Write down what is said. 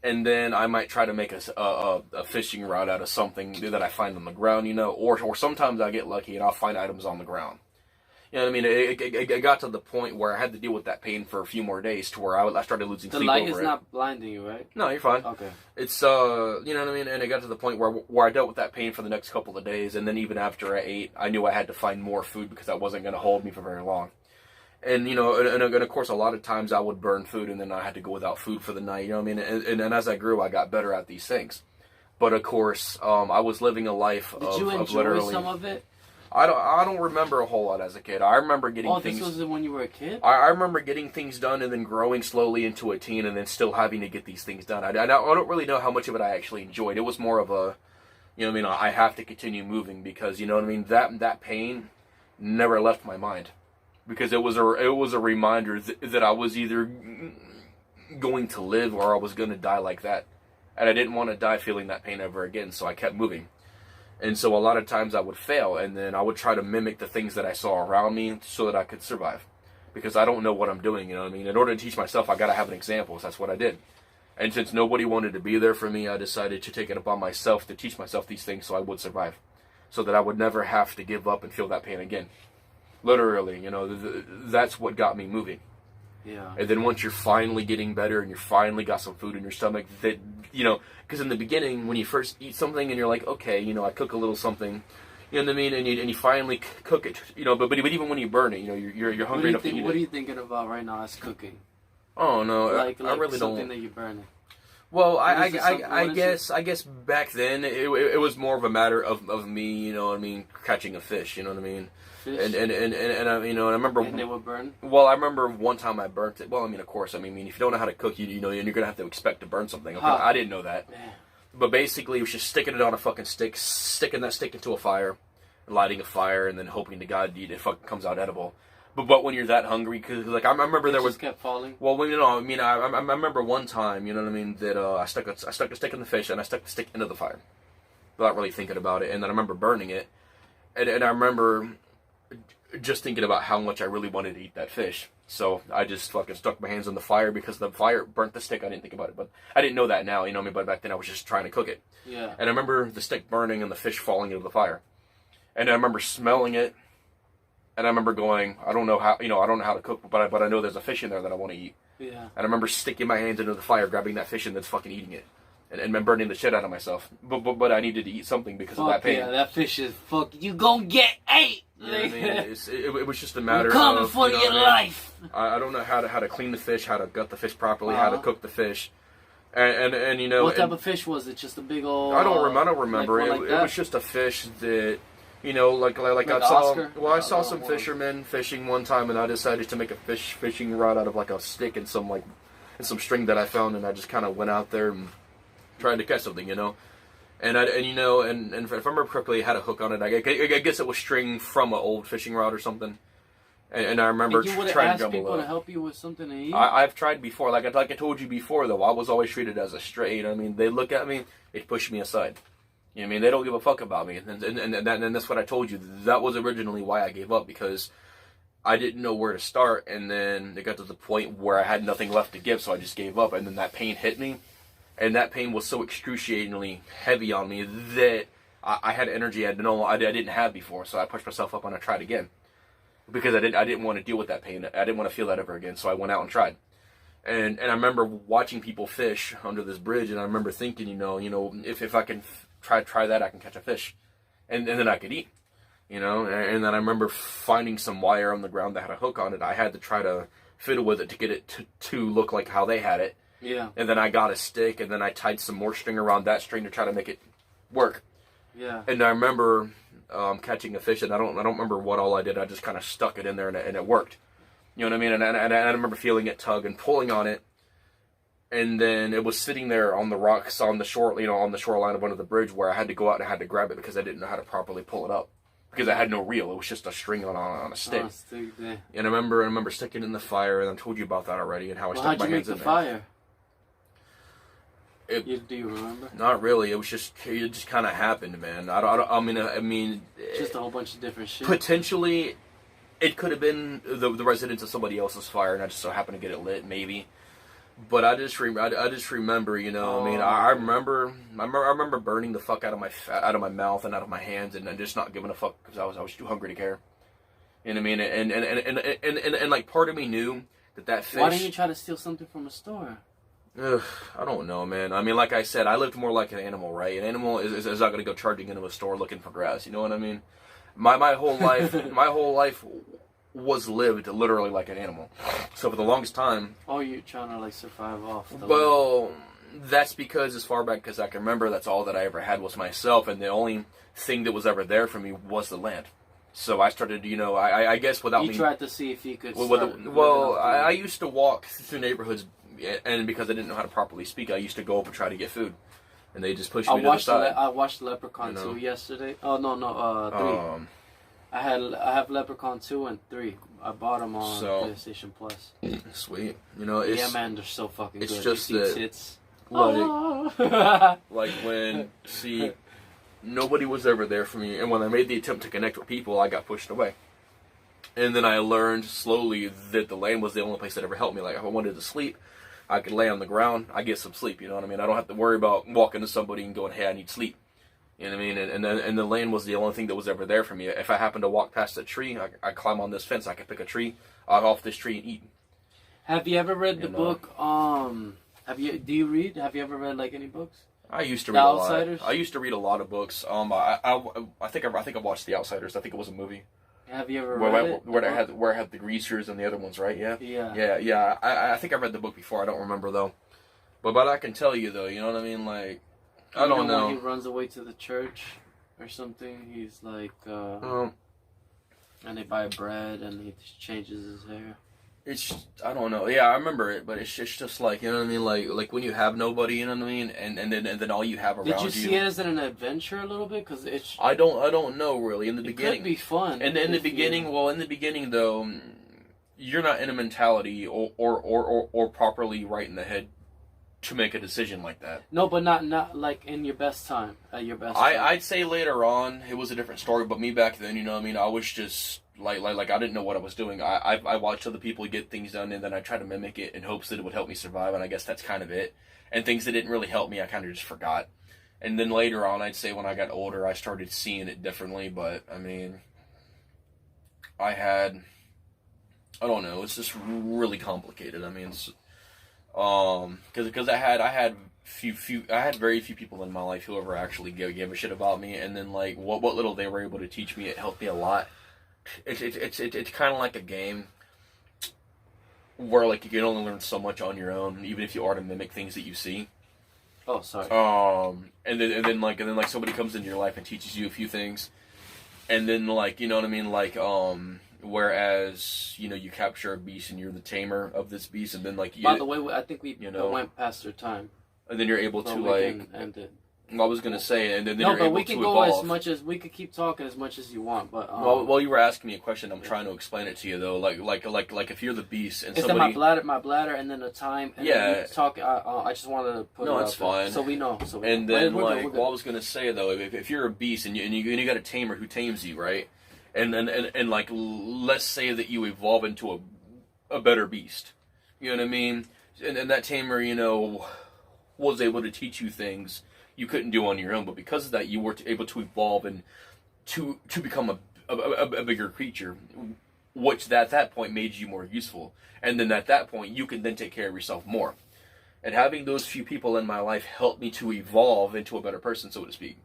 and then I might try to make a fishing rod out of something that I find on the ground, you know, or sometimes I get lucky and I'll find items on the ground. You know what I mean? It got to the point where I had to deal with that pain for a few more days to where I started losing sleep over it. The light is not blinding you, right? No, you're fine. Okay. It's, you know what I mean? And it got to the point where I dealt with that pain for the next couple of days, and then even after I ate, I knew I had to find more food because that wasn't going to hold me for very long. And, you know, and of course, a lot of times I would burn food, and then I had to go without food for the night, you know what I mean? And as I grew, I got better at these things. But, of course, I was living a life Did you enjoy some of it? I don't remember a whole lot as a kid. I remember getting things... Oh, this was when you were a kid? I remember getting things done and then growing slowly into a teen and then still having to get these things done. I don't really know how much of it I actually enjoyed. It was more of a, you know what I mean, I have to continue moving because, you know what I mean, that pain never left my mind. Because it was a reminder that I was either going to live or I was going to die like that. And I didn't want to die feeling that pain ever again, so I kept moving. And so a lot of times I would fail, and then I would try to mimic the things that I saw around me so that I could survive. Because I don't know what I'm doing, you know what I mean? In order to teach myself, I got to have an example, so that's what I did. And since nobody wanted to be there for me, I decided to take it upon myself to teach myself these things so I would survive. So that I would never have to give up and feel that pain again. Literally, you know, that's what got me moving. Yeah. And then once you're finally getting better and you finally got some food in your stomach, that, you know, because in the beginning, when you first eat something and you're like, okay, you know, I cook a little something, you know what I mean, and you finally cook it, you know, but even when you burn it, you know, you're hungry enough to eat it. What are you thinking about right now as cooking? Oh, no, like I really don't. Something that you're burning. Well, I guess back then it was more of a matter of me, you know what I mean, catching a fish, you know what I mean. Fish? And I, you know, and I remember. And they would burn? Well, I remember one time I burnt it. Well, I mean, of course, I mean, if you don't know how to cook, you know, you're gonna have to expect to burn something. Okay? I didn't know that. Man. But basically, it was just sticking it on a fucking stick, sticking that stick into a fire, lighting a fire, and then hoping to God it fucking comes out edible. But when you're that hungry, because like I remember there was kept falling. Well, you know, I mean, I remember one time, you know what I mean, that I stuck a stick in the fish and I stuck the stick into the fire, without really thinking about it, and then I remember burning it, and I remember just thinking about how much I really wanted to eat that fish. So I just fucking stuck my hands in the fire because the fire burnt the stick. I didn't think about it, but I didn't know that now, you know what I mean? But back then I was just trying to cook it. Yeah. And I remember the stick burning and the fish falling into the fire. And I remember smelling it, and I remember going, I don't know how to cook, but I know there's a fish in there that I want to eat. Yeah. And I remember sticking my hands into the fire, grabbing that fish, and then fucking eating it. And burning the shit out of myself. But I needed to eat something because of that pain. Yeah, that fish is you gonna get ate. You know what I mean? It was just a matter coming of for your life. I don't know how to clean the fish, how to gut the fish properly, how to cook the fish, and you know. What type of fish was it? Just a big old. I don't remember. Like it was just a fish that, you know, like I saw. Oscar? Well, I saw some fishermen fishing one time, and I decided to make a fishing rod out of like a stick and some string that I found, and I just kind of went out there and tried to catch something, you know. And you know, and if I remember correctly, it had a hook on it. I guess it was string from an old fishing rod or something. And I remember you would trying ask to jumble people up. to help you with something to eat? I've tried before. Like I told you before, though, I was always treated as a stray. You know what I mean? They look at me, they push me aside. You know what I mean? They don't give a fuck about me. And that's what I told you. That was originally why I gave up, because I didn't know where to start. And then it got to the point where I had nothing left to give, so I just gave up. And then that pain hit me. And that pain was so excruciatingly heavy on me that I had energy I didn't have before. So I pushed myself up and I tried again, because I didn't want to deal with that pain. I didn't want to feel that ever again. So I went out and tried. And I remember watching people fish under this bridge, and I remember thinking, you know, if I can try that, I can catch a fish, and then I could eat, you know. And then I remember finding some wire on the ground that had a hook on it. I had to try to fiddle with it to get it to look like how they had it. Yeah. And then I got a stick, and then I tied some more string around that string to try to make it work. Yeah. And I remember catching a fish, and I don't remember what all I did. I just kind of stuck it in there, and it worked. You know what I mean? And I remember feeling it tug and pulling on it, and then it was sitting there on the rocks on the shore, you know, on the shoreline of under the bridge, where I had to go out and I had to grab it because I didn't know how to properly pull it up, because I had no reel. It was just a string on a stick. Yeah. And I remember sticking it in the fire, and I told you about that already, and how I stuck my hands in there. How'd you make the fire? Do you remember? Not really. It just kind of happened, man. I mean, just a whole bunch of different shit. Potentially, it could have been the residence of somebody else's fire, and I just so happened to get it lit, maybe. But I just remember, you know, I mean, I remember burning the fuck out of my mouth and out of my hands, and just not giving a fuck because I was too hungry to care. You know what I mean? And like part of me knew that fish. Why didn't you try to steal something from a store? Ugh, I don't know, man. I mean, like I said, I lived more like an animal, right? An animal is not going to go charging into a store looking for grass. You know what I mean? My whole life was lived literally like an animal. So for the longest time. Oh, you're trying to like survive off. Well, that's because as far back as I can remember, that's all that I ever had was myself, and the only thing that was ever there for me was the land. So I started, you know, I guess without me. You tried to see if you could. I used to walk through neighborhoods, and because I didn't know how to properly speak, I used to go up and try to get food, and they just pushed me to the side. I watched Leprechaun 2 yesterday. Oh no, 3. I have Leprechaun 2 and 3. I bought them on PlayStation Plus. Sweet, you know. It's, man, they're so fucking good. It's just that, like when nobody was ever there for me, and when I made the attempt to connect with people, I got pushed away. And then I learned slowly that the land was the only place that ever helped me. Like if I wanted to sleep, I could lay on the ground, I get some sleep. You know what I mean? I don't have to worry about walking to somebody and going, "Hey, I need sleep." You know what I mean? And the land was the only thing that was ever there for me. If I happened to walk past a tree, I climb on this fence. I could pick a tree off this tree and eat. Have you ever read the book? Do you read? Have you ever read like any books? I used to read a lot. I used to read a lot of books. I think I watched The Outsiders. I think it was a movie. Have you ever read it? Where I had the greasers and the other ones, right? Yeah. Yeah. I think I read the book before. I don't remember though. But I can tell you though. You know what I mean? Like, I don't know. When he runs away to the church or something, he's like, and they buy bread and he changes his hair. I don't know. Yeah, I remember it, but it's just like, you know what I mean? Like when you have nobody, you know what I mean? And then all you have around you. Did you see it as an adventure a little bit? Cause it's. I don't know really. In the beginning, it could be fun. And in the beginning though, you're not in a mentality or properly right in the head to make a decision like that. No, but not like in your best time. At your best. I'd say later on it was a different story, but me back then, you know what I mean? I was just. Like I didn't know what I was doing. I watched other people get things done, and then I tried to mimic it in hopes that it would help me survive, and I guess that's kind of it. And things that didn't really help me, I kind of just forgot. And then later on, I'd say when I got older, I started seeing it differently, but, I mean, I don't know, it's just really complicated. I mean, because I had very few people in my life who ever actually gave a shit about me, and then, like, what little they were able to teach me, it helped me a lot. It's kind of like a game where like you can only learn so much on your own, even if you are to mimic things that you see. Oh, sorry. And then somebody comes into your life and teaches you a few things, and then like you know what I mean, like whereas you know you capture a beast and you're the tamer of this beast, and then like by the way, I think we went past our time, and then you're able to like end it. I was gonna say, and then no, you're but able we can to go evolve. as much as we could keep talking as much as you want, but well, you were asking me a question. I'm trying to explain it to you though. Like if you're the beast and somebody. It's my bladder, and then the time. And then talk. I just wanted to put. No, it's fine. So we know. And then we're good. I was gonna say though, if you're a beast and you got a tamer who tames you, right? And like let's say that you evolve into a better beast. You know what I mean? And that tamer, you know, was able to teach you things you couldn't do on your own, but because of that, you were able to evolve and to become a bigger creature, which at that point made you more useful. And then at that point, you can then take care of yourself more. And having those few people in my life helped me to evolve into a better person, so to speak.